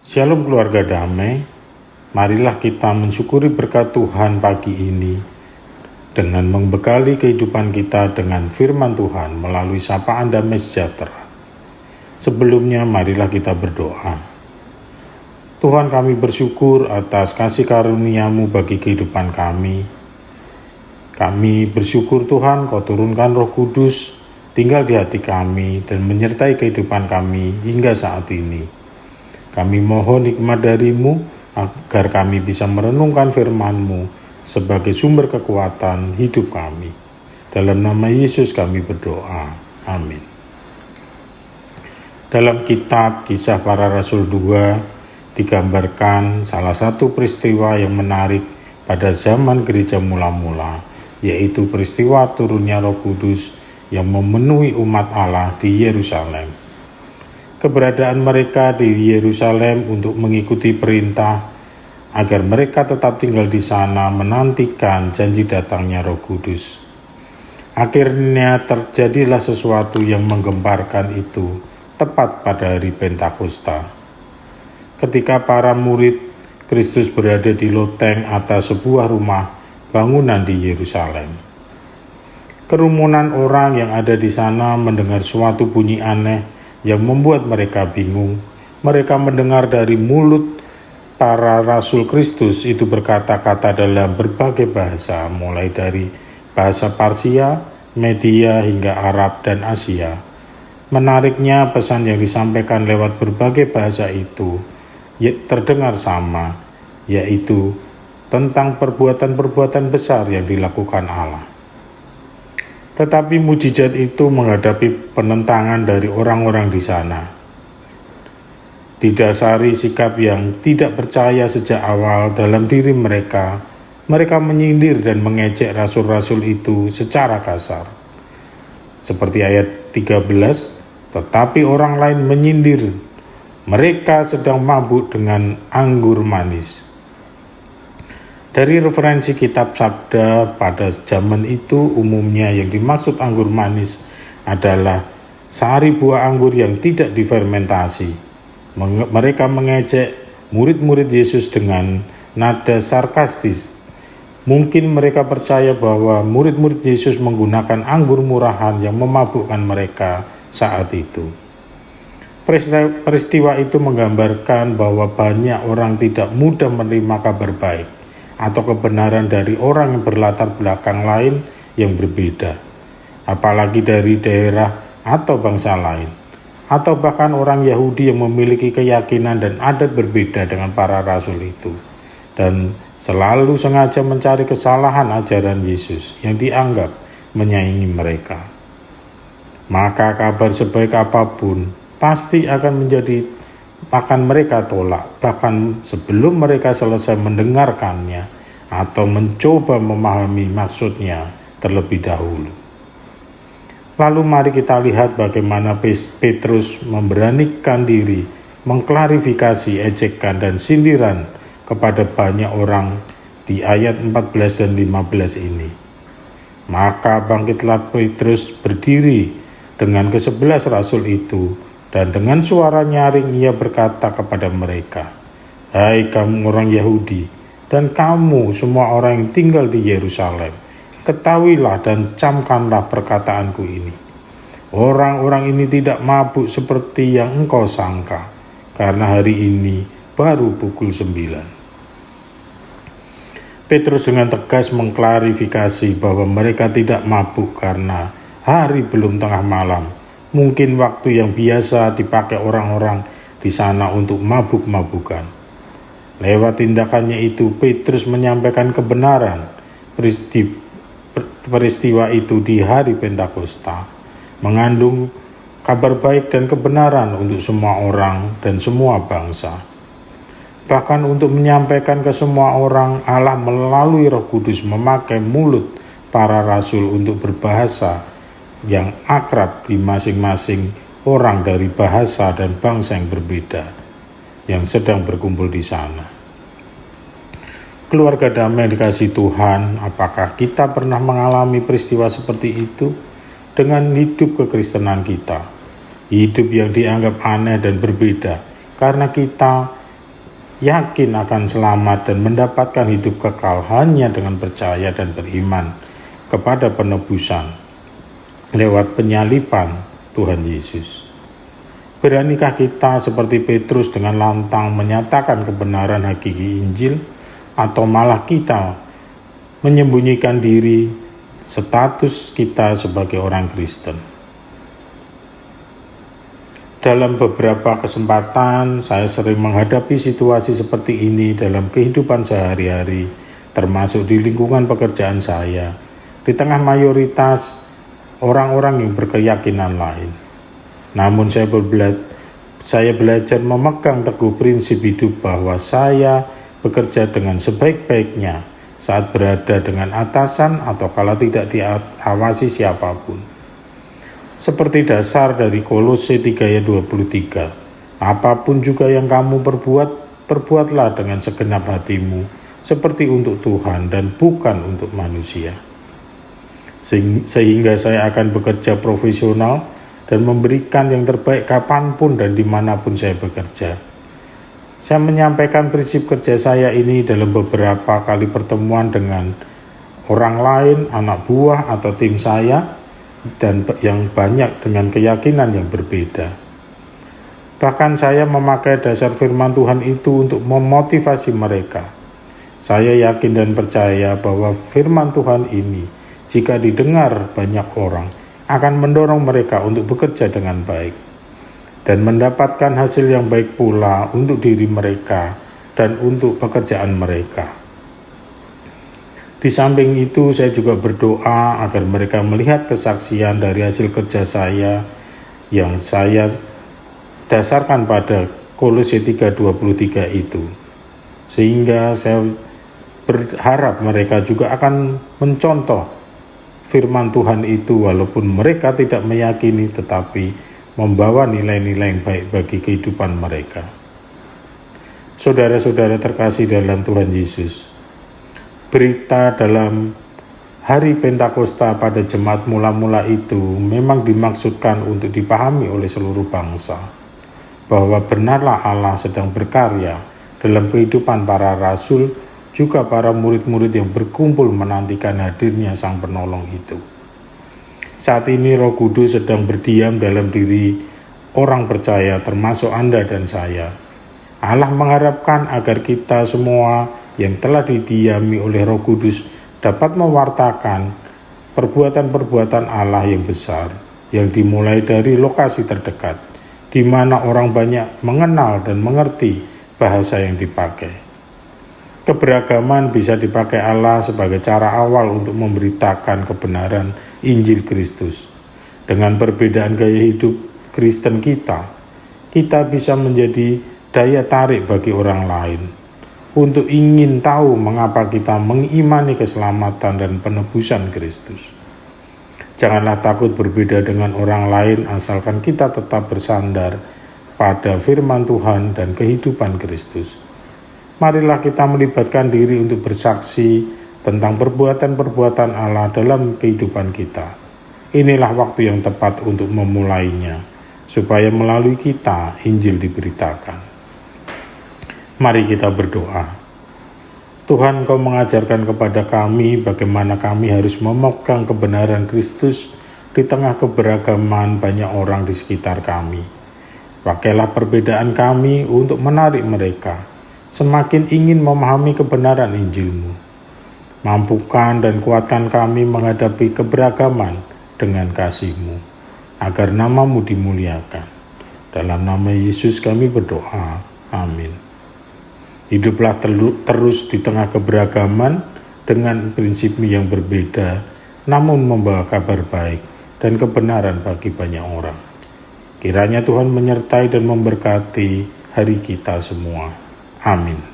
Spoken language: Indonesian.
Shalom keluarga damai, marilah kita mensyukuri berkat Tuhan pagi ini dengan membekali kehidupan kita dengan firman Tuhan melalui sapaan damai sejahtera. Sebelumnya marilah kita berdoa. Tuhan, kami bersyukur atas kasih karunia-Mu bagi kehidupan kami. Kami bersyukur Tuhan, Kau turunkan Roh Kudus tinggal di hati kami dan menyertai kehidupan kami hingga saat ini. Kami mohon hikmat dari-Mu agar kami bisa merenungkan firman-Mu sebagai sumber kekuatan hidup kami. Dalam nama Yesus kami berdoa. Amin. Dalam kitab Kisah Para Rasul 2 digambarkan salah satu peristiwa yang menarik pada zaman gereja mula-mula, yaitu peristiwa turunnya Roh Kudus yang memenuhi umat Allah di Yerusalem. Keberadaan mereka di Yerusalem untuk mengikuti perintah agar mereka tetap tinggal di sana menantikan janji datangnya Roh Kudus. Akhirnya terjadilah sesuatu yang menggemparkan itu tepat pada hari Pentakosta. Ketika para murid Kristus berada di loteng atas sebuah rumah bangunan di Yerusalem. Kerumunan orang yang ada di sana mendengar suatu bunyi aneh yang membuat mereka bingung. Mereka mendengar dari mulut para rasul Kristus itu berkata-kata dalam berbagai bahasa, mulai dari bahasa Parsia, Media hingga Arab dan Asia. Menariknya, pesan yang disampaikan lewat berbagai bahasa itu terdengar sama, yaitu tentang perbuatan-perbuatan besar yang dilakukan Allah. Tetapi mujizat itu menghadapi penentangan dari orang-orang di sana. Didasari sikap yang tidak percaya sejak awal dalam diri mereka, mereka menyindir dan mengejek rasul-rasul itu secara kasar. Seperti ayat 13, tetapi orang lain menyindir, mereka sedang mabuk dengan anggur manis. Dari referensi kitab sabda pada zaman itu, umumnya yang dimaksud anggur manis adalah sari buah anggur yang tidak difermentasi. Mereka mengejek murid-murid Yesus dengan nada sarkastis. Mungkin mereka percaya bahwa murid-murid Yesus menggunakan anggur murahan yang memabukkan mereka saat itu. Peristiwa itu menggambarkan bahwa banyak orang tidak mudah menerima kabar baik atau kebenaran dari orang yang berlatar belakang lain yang berbeda, apalagi dari daerah atau bangsa lain, atau bahkan orang Yahudi yang memiliki keyakinan dan adat berbeda dengan para rasul itu, dan selalu sengaja mencari kesalahan ajaran Yesus yang dianggap menyaingi mereka. Maka kabar sebaik apapun pasti akan mereka tolak, bahkan sebelum mereka selesai mendengarkannya atau mencoba memahami maksudnya terlebih dahulu. Lalu mari kita lihat bagaimana Petrus memberanikan diri mengklarifikasi ejekan dan sindiran kepada banyak orang di ayat 14 dan 15 ini. Maka bangkitlah Petrus berdiri dengan ke-11 rasul itu, dan dengan suara nyaring ia berkata kepada mereka, "Hai kamu orang Yahudi, dan kamu semua orang yang tinggal di Yerusalem, ketahuilah dan camkanlah perkataanku ini. Orang-orang ini tidak mabuk seperti yang engkau sangka, karena hari ini baru pukul 9. Petrus dengan tegas mengklarifikasi bahwa mereka tidak mabuk karena hari belum tengah malam, mungkin waktu yang biasa dipakai orang-orang di sana untuk mabuk-mabukan. Lewat tindakannya itu, Petrus menyampaikan kebenaran peristiwa itu di hari Pentakosta, mengandung kabar baik dan kebenaran untuk semua orang dan semua bangsa. Bahkan untuk menyampaikan ke semua orang, Allah melalui Roh Kudus memakai mulut para rasul untuk berbahasa yang akrab di masing-masing orang dari bahasa dan bangsa yang berbeda yang sedang berkumpul di sana. Keluarga damai dikasihi Tuhan, apakah kita pernah mengalami peristiwa seperti itu dengan hidup kekristenan kita? Hidup yang dianggap aneh dan berbeda karena kita yakin akan selamat dan mendapatkan hidup kekal hanya dengan percaya dan beriman kepada penebusan lewat penyaliban Tuhan Yesus. Beranikah kita seperti Petrus dengan lantang menyatakan kebenaran hakiki Injil, atau malah kita menyembunyikan diri status kita sebagai orang Kristen? Dalam beberapa kesempatan, saya sering menghadapi situasi seperti ini dalam kehidupan sehari-hari, termasuk di lingkungan pekerjaan saya, di tengah mayoritas orang-orang yang berkeyakinan lain. Namun saya belajar memegang teguh prinsip hidup bahwa saya bekerja dengan sebaik-baiknya saat berada dengan atasan atau kala tidak diawasi siapapun. Seperti dasar dari Kolose 3 ayat 23, apapun juga yang kamu perbuatlah dengan segenap hatimu, seperti untuk Tuhan dan bukan untuk manusia. Sehingga saya akan bekerja profesional dan memberikan yang terbaik kapanpun dan dimanapun saya bekerja. Saya menyampaikan prinsip kerja saya ini dalam beberapa kali pertemuan dengan orang lain, anak buah atau tim saya, dan yang banyak dengan keyakinan yang berbeda. Bahkan saya memakai dasar firman Tuhan itu untuk memotivasi mereka. Saya yakin dan percaya bahwa firman Tuhan ini, jika didengar banyak orang, akan mendorong mereka untuk bekerja dengan baik dan mendapatkan hasil yang baik pula untuk diri mereka dan untuk pekerjaan mereka. Di samping itu, saya juga berdoa agar mereka melihat kesaksian dari hasil kerja saya yang saya dasarkan pada Kolose 3:23 itu. Sehingga saya berharap mereka juga akan mencontoh firman Tuhan itu walaupun mereka tidak meyakini, tetapi membawa nilai-nilai yang baik bagi kehidupan mereka. Saudara-saudara terkasih dalam Tuhan Yesus, berita dalam hari Pentakosta pada jemaat mula-mula itu memang dimaksudkan untuk dipahami oleh seluruh bangsa, bahwa benarlah Allah sedang berkarya dalam kehidupan para rasul, juga para murid-murid yang berkumpul menantikan hadirnya Sang Penolong itu. Saat ini Roh Kudus sedang berdiam dalam diri orang percaya, termasuk Anda dan saya. Allah mengharapkan agar kita semua yang telah didiami oleh Roh Kudus dapat mewartakan perbuatan-perbuatan Allah yang besar, yang dimulai dari lokasi terdekat, di mana orang banyak mengenal dan mengerti bahasa yang dipakai. Keberagaman bisa dipakai Allah sebagai cara awal untuk memberitakan kebenaran Injil Kristus. Dengan perbedaan gaya hidup Kristen kita bisa menjadi daya tarik bagi orang lain untuk ingin tahu mengapa kita mengimani keselamatan dan penebusan Kristus. Janganlah takut berbeda dengan orang lain, asalkan kita tetap bersandar pada firman Tuhan dan kehidupan Kristus. Marilah kita melibatkan diri untuk bersaksi tentang perbuatan-perbuatan Allah dalam kehidupan kita. Inilah waktu yang tepat untuk memulainya, supaya melalui kita Injil diberitakan. Mari kita berdoa. Tuhan, Kau mengajarkan kepada kami bagaimana kami harus memegang kebenaran Kristus di tengah keberagaman banyak orang di sekitar kami. Pakailah perbedaan kami untuk menarik mereka semakin ingin memahami kebenaran Injil-Mu. Mampukan dan kuatkan kami menghadapi keberagaman dengan kasih-Mu, agar nama-Mu dimuliakan. Dalam nama Yesus kami berdoa. Amin. Hiduplah terus di tengah keberagaman dengan prinsip-Mu yang berbeda, namun membawa kabar baik dan kebenaran bagi banyak orang. Kiranya Tuhan menyertai dan memberkati hari kita semua. Amin.